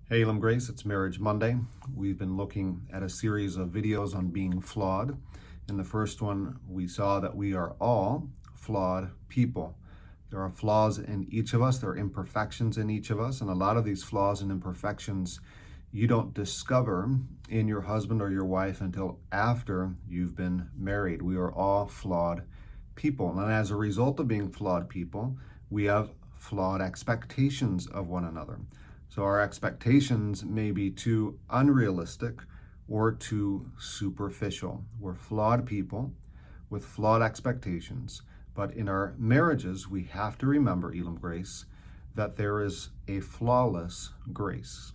Hey, Elam Grace, it's Marriage Monday. We've been looking at a series of videos on being flawed. In the first one, we saw that we are all flawed people. There are flaws in each of us, there are imperfections in each of us, and a lot of these flaws and imperfections you don't discover in your husband or your wife until after you've been married. We are all flawed people, and as a result of being flawed people, we have flawed expectations of one another. So our expectations may be too unrealistic or too superficial. We're flawed people with flawed expectations. But in our marriages, we have to remember, Elam Grace, that there is a flawless grace.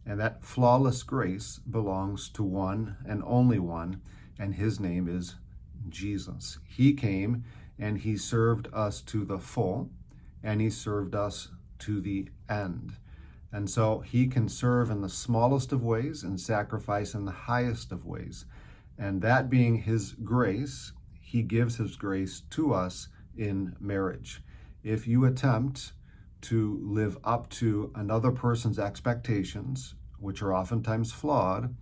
And that flawless grace belongs to one and only one, and his name is Jesus. He came and he served us to the full, and he served us to the end. And so he can serve in the smallest of ways and sacrifice in the highest of ways. And that being his grace, he gives his grace to us in marriage. If you attempt to live up to another person's expectations, which are oftentimes flawed,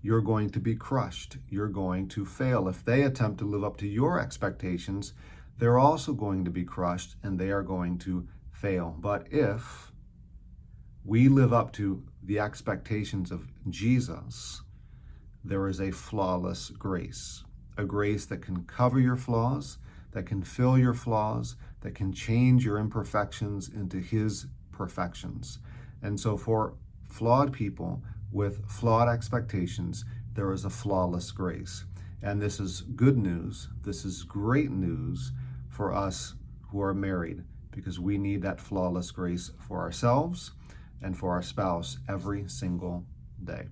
you're going to be crushed. You're going to fail. If they attempt to live up to your expectations, they're also going to be crushed and they are going to fail. But if we live up to the expectations of Jesus, there is a flawless grace, a grace that can cover your flaws, that can fill your flaws, that can change your imperfections into his perfections. And so for flawed people with flawed expectations, there is a flawless grace. And this is good news. This is great news for us who are married, because we need that flawless grace for ourselves and for our spouse every single day.